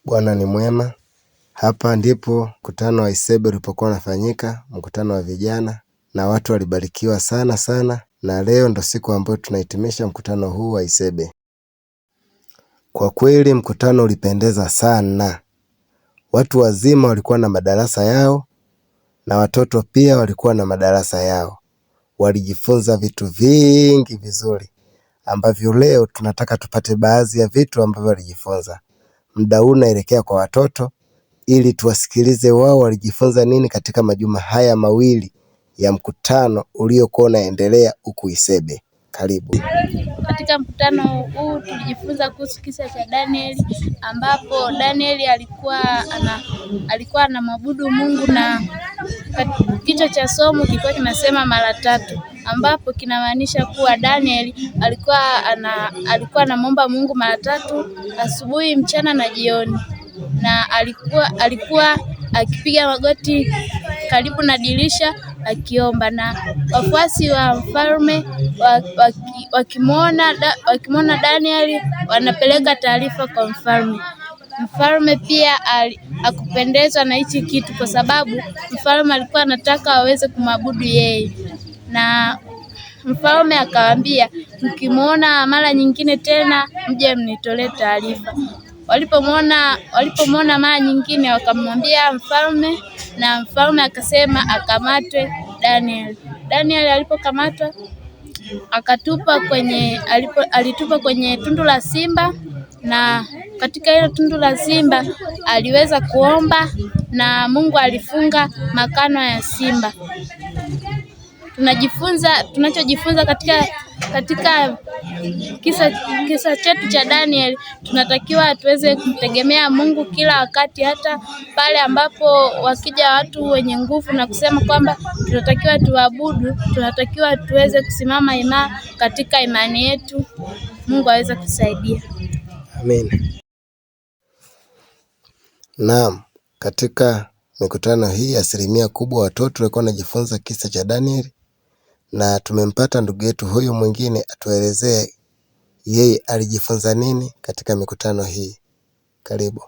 Bwana ni mwema. Hapa ndipo mkutano wa Isebe ulipokuwa unafanyika, mkutano wa vijana, na watu walibarikiwa sana sana, na leo ndo siku ambayo tunahitimisha mkutano huu wa Isebe. Kwa kweli mkutano ulipendeza sana. Watu wazima walikuwa na madarasa yao na watoto pia walikuwa na madarasa yao. Walijifunza vitu vingi vizuri ambavyo leo tunataka tupate baadhi ya vitu ambavyo walijifunza. Muda huu unaelekea kwa watoto ili tuwasikilize wao walijifunza nini katika majuma haya mawili ya mkutano uliokuwa unaendelea huku Isebe. Karibu. Katika mkutano huu tulijifunza kuhusu kisa cha Danieli, ambapo Danieli alikuwa anamwabudu Mungu, na kichwa cha somo kilikuwa kinasema mara tatu, ambapo kinamaanisha kuwa Danieli alikuwa anamuomba Mungu mara tatu, asubuhi, mchana na jioni, na alikuwa akipiga magoti karibu na dirisha akiomba, na wafuasi wa mfalme wakimwona Danieli wanapeleka taarifa kwa mfalme. Mfalme pia hakupendezwa na hichi kitu, kwa sababu mfalme alikuwa anataka waweze kumwabudu yeye, na mfalme akawaambia, mkimwona mara nyingine tena mje mnitolee taarifa. Walipomwona mara nyingine wakamwambia mfalme, na mfalme akasema akamatwe Daniel. Daniel alipokamatwa alitupwa kwenye tundu la simba, na katika hilo tundu la simba aliweza kuomba na Mungu alifunga makano ya simba. Tunachojifunza katika kisa chetu cha Daniel, tunatakiwa tuweze kumtegemea Mungu kila wakati, hata pale ambapo wakija watu wenye nguvu na kusema kwamba tunatakiwa tuabudu, tunatakiwa tuweze kusimama imara katika imani yetu. Mungu aweze kusaidia. Amen. Naam, katika mikutano hii asilimia kubwa watoto walikuwa wanajifunza kisa cha Daniel, na tumempata ndugu yetu huyu mwingine atuelezee yeye alijifunza nini katika mikutano hii. Karibu.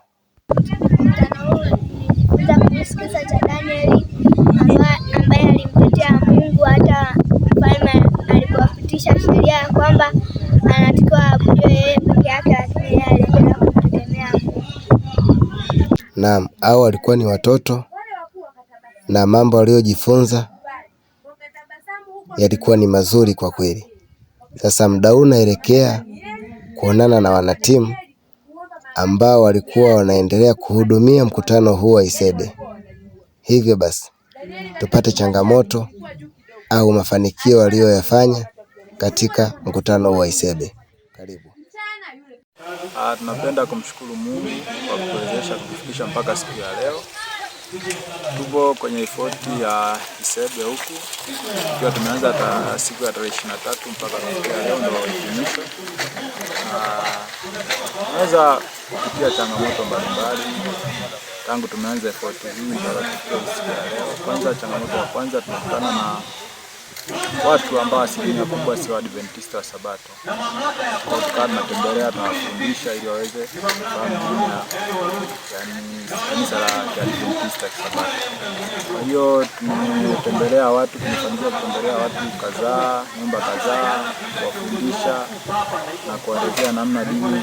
Mkutano huu nilijifunza kuhusu kisa cha Danieli ambaye alimtetea Mungu hata mfalme alipopitisha sheria ya kwamba anatakiwa aabudiwe yeye peke yake, lakini yeye aliendelea kumtegemea Mungu. Naam, hao walikuwa ni watoto na mambo waliojifunza yalikuwa ni mazuri kwa kweli. Sasa muda huu unaelekea kuonana na wanatimu ambao walikuwa wanaendelea kuhudumia mkutano huu wa Isebe. Hivyo basi tupate changamoto au mafanikio walioyafanya katika mkutano wa Isebe. Karibu. Tunapenda kumshukuru Mungu kwa kuwezesha kutufikisha mpaka siku ya leo. Tupo kwenye ifoti ya Isebe huku, tukiwa tumeanza siku ya tarehe 23 mpaka kufikia leo ndio hitimisho. Tunaweza kupitia changamoto mbalimbali tangu tumeanza ifoti hii mpaka kufikia siku ya leo. Kwanza, changamoto ya kwanza, tunakutana na watu ambao asilimia kubwa si Waadventista wa Sabato. Kwa tukawa tunatembelea, tunawafundisha ili waweze kufahamu kanisa la Kiadventista wa Sabato. Kwa hiyo tumefanikiwa kutembelea watu kadhaa, nyumba kadhaa, kuwafundisha na kuwaelezea namna dini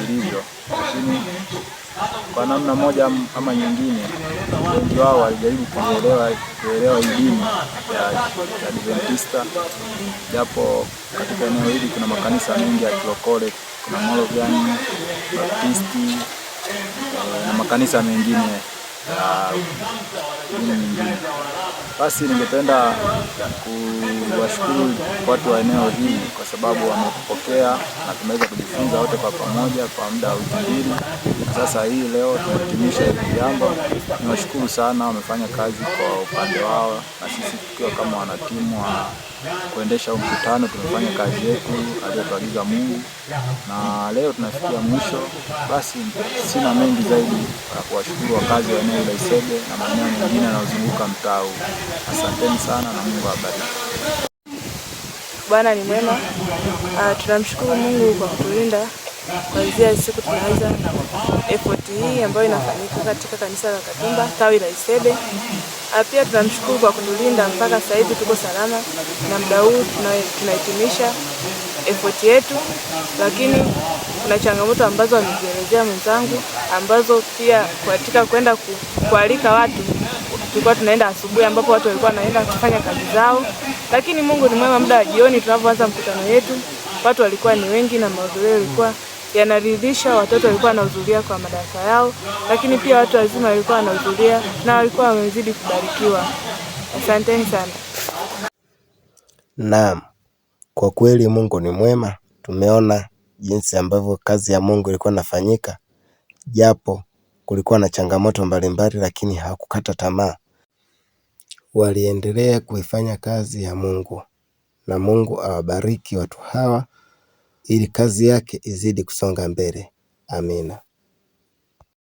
ilivyo. Lakini kwa namna moja ama nyingine, wengi wao walijaribu kuelewa dini ya Adventista, japo katika eneo hili kuna makanisa mengi ya Kilokole, kuna Moravian, Baptisti na makanisa mengine ya dini nyingine. Basi ningependa kuwashukuru watu wa eneo hili kwa sababu wamepokea na tumeweza kujifunza wote kwa pamoja kwa muda wa wiki mbili. Sasa hii leo tunahitimisha hili jambo. Niwashukuru sana, wamefanya kazi kwa upande wao, na sisi tukiwa kama wanatimu wa kuendesha mkutano tumefanya kazi yetu aliyotuagiza Mungu, na leo tunafikia mwisho. Basi sina mengi zaidi ya kuwashukuru wakazi wa eneo la Isebe na maeneo mengine yanayozunguka mtaa huu. Asanteni sana na Mungu awabariki. Bwana ni mwema. Tunamshukuru Mungu kwa kutulinda kuanzia siku tunaanza effort hii ambayo inafanyika katika kanisa la Katumba tawi la Isebe. Pia tunamshukuru kwa kutulinda mpaka sasa hivi tuko salama, na muda huu tunahitimisha effort yetu, lakini kuna changamoto ambazo amezielezea mwenzangu, ambazo pia katika kwenda kualika watu, tulikuwa tunaenda asubuhi ambapo watu walikuwa wanaenda kufanya kazi zao, lakini Mungu ni mwema, muda wa jioni tunapoanza mkutano wetu watu walikuwa ni wengi na mahudhurio yalikuwa yanaridhisha. Watoto walikuwa wanahudhuria kwa madarasa yao, lakini pia watu wazima walikuwa wanahudhuria na walikuwa wamezidi kubarikiwa. Asanteni sana. Naam, kwa kweli Mungu ni mwema. Tumeona jinsi ambavyo kazi ya Mungu ilikuwa inafanyika, japo kulikuwa na changamoto mbalimbali, lakini hawakukata tamaa. Waliendelea kuifanya kazi ya Mungu, na Mungu awabariki watu hawa ili kazi yake izidi kusonga mbele. Amina.